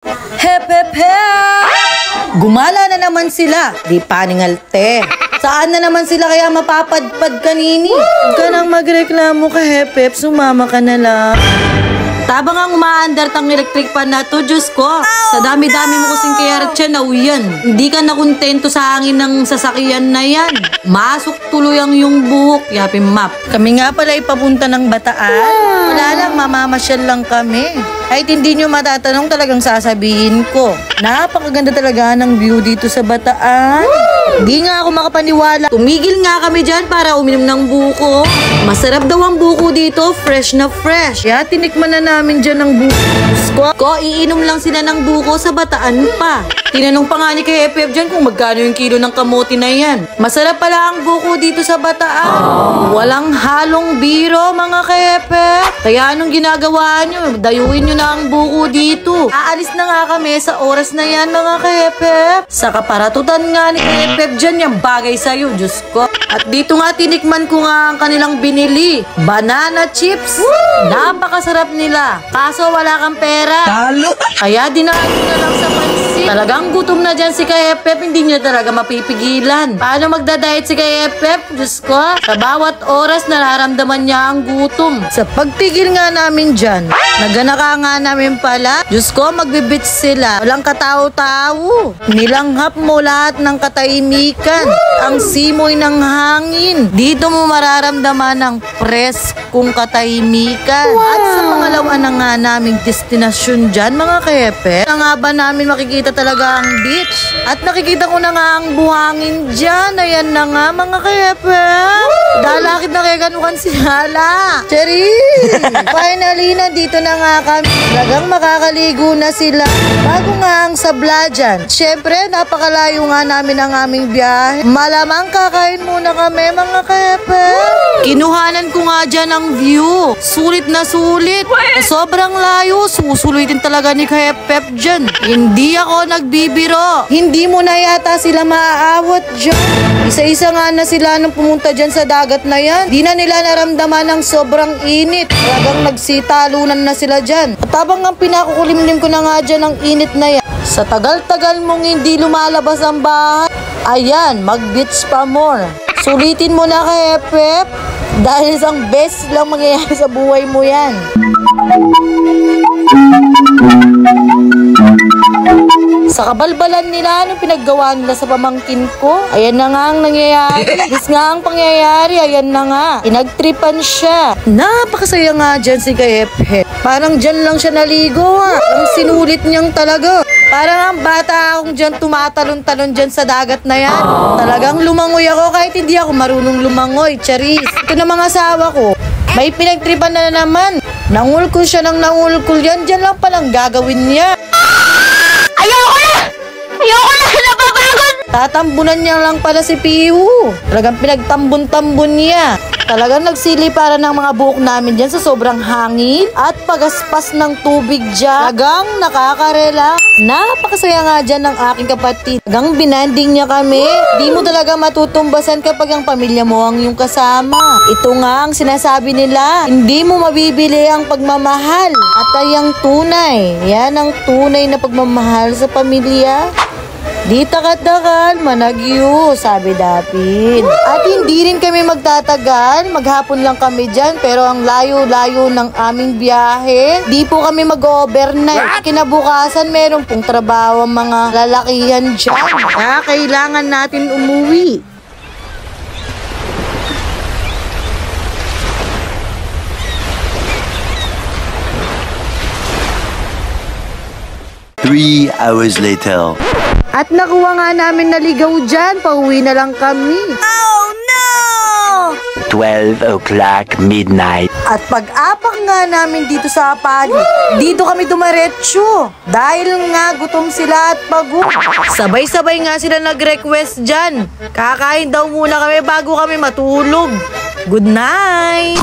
Hep, hep, hep! Gumala na naman sila. Di paningalte. Saan na naman sila kaya mapapadpad kanini? Huwag ka nang magreklamo ka, hep, hep. Sumama ka na lang. Tabang ang umaandar tang electric pan na to, Diyos ko. Sa dami-dami mo kasing kayarat siya na uyan. Hindi ka nakontento sa hangin ng sasakyan na yan. Masok tuloy ang yung buhok. Yapin map. Kami nga pala ipapunta ng Bataan. Wala lang, mamamasyal lang kami. Kahit hindi nyo matatanong, talagang sasabihin ko. Napakaganda talaga ng view dito sa Bataan. Di nga ako makapaniwala. Tumigil nga kami dyan para uminom ng buko. Masarap daw ang buko dito, fresh na fresh. Kaya tinikman na namin dyan ng buko. Ko, iinom lang sila ng buko sa Bataan pa. Tinanong pa nga ni kay FF dyan kung magkano yung kilo ng kamote na yan. Masarap pala ang buko dito sa Bataan. Walang halong biro, mga kay-FF. Kaya anong ginagawa nyo? Dayuin nyo na ang buko dito. Aalis na nga kami sa oras na yan, mga kay-FF. Sa kaparatutan nga ni kay-FF dyan, yung bagay sa'yo, Diyos ko. At dito nga tinikman ko nga ang kanilang binili. Banana chips. Napakasarap nila. Kaso wala kang pera. Talo. Kaya dinaan ko na lang sa pansit. Talagang gutom na dyan si Kay-FF, hindi niya talaga mapipigilan. Paano magdadiet si Kay-FF? Diyos ko, sa bawat oras nararamdaman niya ang gutom. Sa pagtigil nga namin dyan, naganaka nga namin pala. Diyos ko, magbibits sila. Walang katao-tao. Nilanghap mo lahat ng katahimikan. Ang simoy ng hangin. Dito mo mararamdaman ang preskong katahimikan. At sa pangalawa na nga naming destinasyon dyan, mga Kay-FF, na nga ba namin makikita talaga ang beach? At nakikita ko na nga ang buhangin dyan. Ayan na nga, mga Kay-FF. Dalakit na kaya ganukan si Hala. Cherry! Finally, nandito na nga kami. Talagang makakaligo na sila. Bago nga ang sabla dyan. Siyempre, napakalayo nga namin ang aming biyahe. Malamang kakain muna kami, mga Kay-FF. Kinuhanan ko nga dyan ang view. Sulit na sulit. Sobrang layo. Susulitin talaga ni Kay-FF dyan. Hindi ako nagbibiro. Hindi mo na yata sila maaawat dyan. Isa-isa nga na sila nung pumunta dyan sa dagat na yan. Di na nila naramdaman ng sobrang init. Talagang nagsitalunan na sila dyan. At habang ang pinakukulimlim ko na nga dyan ang init na yan. Sa tagal-tagal mong hindi lumalabas ang bahay, ayan, mag-beach pa more. Sulitin mo na Kay-FF. Dahil isang best lang mangyayari sa buhay mo yan. Sa kabalbalan nila, anong pinaggawa nila sa pamangkin ko? Ayan na nga ang nangyayari. Dis nga ang pangyayari, ayan na nga. Inagtripan siya. Napakasaya nga dyan si Kay-FF. Parang dyan lang siya naligo ha. Ang sinulit niyang talaga. Parang ang bata akong dyan tumatalon-talon dyan sa dagat na yan. Talagang lumangoy ako kahit hindi ako marunong lumangoy. Charis. Ito na mga asawa ko. May pinagtripan na naman. Nangulkul siya ng nangulkul yan. Dyan lang palang gagawin niya. Ayoko na! Ayoko na! Napapagod! Tatambunan niya lang pala si Pihu. Talagang pinagtambon-tambon niya. Talagang nagsili para ng mga buhok namin dyan sa sobrang hangin at pagaspas ng tubig dyan. Talagang nakaka-relax. Napakasaya nga dyan ng aking kapatid. Talagang binanding niya kami. Di mo talaga matutumbasan kapag ang pamilya mo ang iyong kasama. Ito nga ang sinasabi nila. Hindi mo mabibili ang pagmamahal. At ay ang tunay. Yan ang tunay na pagmamahal sa pamilya. Di takat-takal, managyo, sabi Dapin. At hindi rin kami magtatagal, maghapon lang kami dyan, pero ang layo-layo ng aming biyahe, di po kami mag-overnight. Kinabukasan, meron pong trabaho ang mga lalakihan dyan. Kaya kailangan natin umuwi. Three hours later. At nakuha nga namin naligaw dyan, pauwi na lang kami. Oh no! 12 o'clock midnight. At pag-apak nga namin dito sa Apagi, dito kami dumaretsyo. Dahil nga gutom sila at pagod. Sabay-sabay nga sila nag-request dyan. Kakain daw muna kami bago kami matulog. Good night!